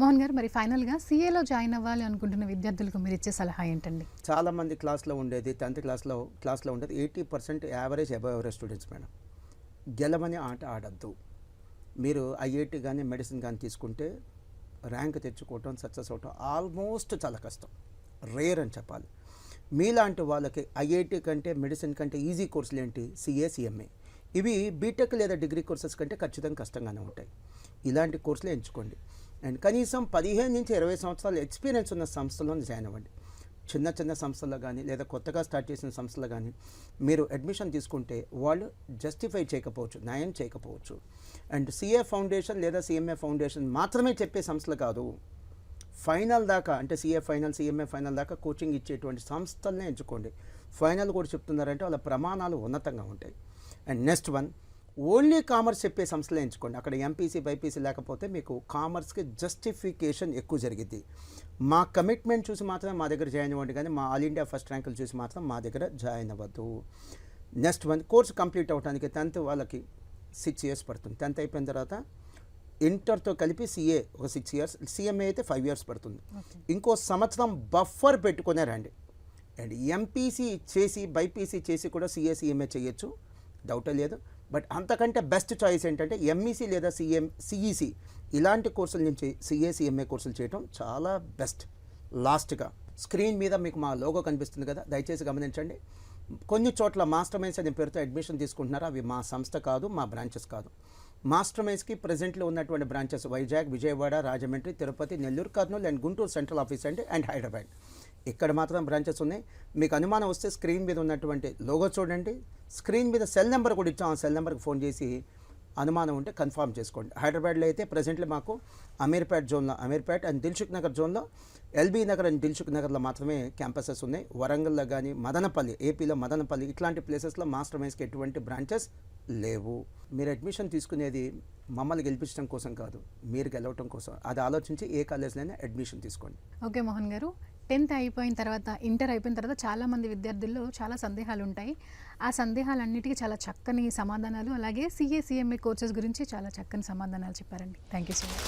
మోహన్ గారు, మరి ఫైనల్గా సీఏలో జాయిన్ అవ్వాలి అనుకుంటున్న విద్యార్థులకు మీరు ఇచ్చే సలహా ఏంటండి? చాలామంది క్లాస్లో ఉండేది 10th క్లాస్లో ఉండేది 80% average above average students madam. గెలవని ఆట ఆడద్దు. మీరు ఐఐటి కానీ మెడిసిన్ కానీ తీసుకుంటే ర్యాంక్ తెచ్చుకోవటం, సక్సెస్ అవటం ఆల్మోస్ట్ చాలా కష్టం, రేర్ అని చెప్పాలి. మీలాంటి వాళ్ళకి ఐఐటి కంటే మెడిసిన్ కంటే ఈజీ కోర్సులు ఏంటి? CA, CMA. ఇవి బీటెక్ లేదా డిగ్రీ కోర్సెస్ కంటే ఖచ్చితంగా కష్టంగానే ఉంటాయి. ఇలాంటి కోర్సులే ఎంచుకోండి. అండ్ కనీసం 15 నుంచి 20 సంవత్సరాల ఎక్స్పీరియన్స్ ఉన్న సంస్థల్లో జాయిన్ అవ్వండి. చిన్న చిన్న సంస్థల్లో కానీ లేదా కొత్తగా స్టార్ట్ చేసిన సంస్థలో కానీ మీరు అడ్మిషన్ తీసుకుంటే వాళ్ళు జస్టిఫై చేయకపోవచ్చు, న్యాయం చేయకపోవచ్చు. అండ్ సిఏ ఫౌండేషన్ లేదా సిఎంఏ ఫౌండేషన్ మాత్రమే చెప్పే సంస్థలు కాదు, ఫైనల్ దాకా అంటే సిఏ ఫైనల్, సిఎంఏ ఫైనల్ దాకా కోచింగ్ ఇచ్చేటువంటి సంస్థలనే ఎంచుకోండి. ఫైనల్ కూడా చెప్తున్నారంటే వాళ్ళ ప్రమాణాలు ఉన్నతంగా ఉంటాయి. And next one, only commerce చెప్పే సంస్థలే ఎంచుకోండి. అక్కడ ఎంపీసీ, బైపీసీ లేకపోతే మీకు కామర్స్కి జస్టిఫికేషన్ ఎక్కువ జరిగింది. మా కమిట్మెంట్ చూసి మాత్రమే మా దగ్గర జాయిన్ అవ్వండి, కానీ మా ఆల్ ఇండియా ఫస్ట్ ర్యాంకులు చూసి మాత్రం మా దగ్గర జాయిన్ అవ్వద్దు. నెక్స్ట్ వన్, కోర్సు కంప్లీట్ అవ్వడానికి 10th వాళ్ళకి 6 years పడుతుంది. 10th అయిపోయిన తర్వాత ఇంటర్తో కలిపి సిఏ ఒక 6 years, సిఎంఏ అయితే 5 years పడుతుంది. ఇంకో సంవత్సరం బఫర్ పెట్టుకునే రండి. అండ్ ఎంపీసీ చేసి బైపీసీ చేసి కూడా సిఏ, సిఎంఏ చేయొచ్చు, డౌటే లేదు. బట్ అంతకంటే బెస్ట్ చాయిస్ ఏంటంటే ఎంఈసీ లేదా సిఈసి ఇలాంటి కోర్సుల నుంచి సిఏ, సిఎంఏ కోర్సులు చేయడం చాలా బెస్ట్. లాస్ట్గా స్క్రీన్ మీద మీకు మా లోగో కనిపిస్తుంది కదా, దయచేసి గమనించండి. కొన్ని చోట్ల మాస్టర్ మైండ్స్ అనే పేరుతో అడ్మిషన్ తీసుకుంటున్నారు. అవి మా సంస్థ కాదు, మా బ్రాంచెస్ కాదు. మాస్టర్ మైండ్స్కి ప్రజెంట్లో ఉన్నటువంటి branches Vizag, Vijayawada, Rajahmundry, Tirupati, Nellore, Kurnool and Guntur central office and Hyderabad. ఇక్కడ మాత్రం బ్రాంచెస్ ఉన్నాయి. మీకు అనుమానం వస్తే స్క్రీన్ మీద ఉన్నటువంటి లోగో చూడండి. స్క్రీన్ మీద సెల్ నెంబర్ కూడా ఇచ్చాం. ఆ సెల్ నెంబర్కి ఫోన్ చేసి అనుమానం ఉంటే కన్ఫర్మ్ చేసుకోండి. హైదరాబాద్లో అయితే ప్రజెంట్లో మాకు అమీర్పేట్ జోన్లో, అమీర్పేట్ అండ్ దిల్సుఖ్ నగర్ జోన్లో, ఎల్బీ నగర్ అండ్ దిల్సుఖ్ నగర్లో మాత్రమే క్యాంపసెస్ ఉన్నాయి. వరంగల్లో కానీ మదనపల్లి, ఏపీలో మదనపల్లి ఇట్లాంటి ప్లేసెస్లో మాస్టర్ మైండ్స్కి ఎటువంటి బ్రాంచెస్ లేవు. మీరు అడ్మిషన్ తీసుకునేది మమ్మల్ని గెలిపించడం కోసం కాదు, మీరు గెలవటం కోసం. అది ఆలోచించి ఏ కాలేజ్లోనే అడ్మిషన్ తీసుకోండి. ఓకే మోహన్ గారు, 10th అయిపోయిన తర్వాత, ఇంటర్ అయిపోయిన తర్వాత చాలామంది విద్యార్థుల్లో చాలా సందేహాలు ఉంటాయి. ఆ సందేహాలన్నిటికీ చాలా చక్కని సమాధానాలు, అలాగే సిఏ, సిఎంఏ కోర్సెస్ గురించి చాలా చక్కని సమాధానాలు చెప్పారండి. Thank you so much.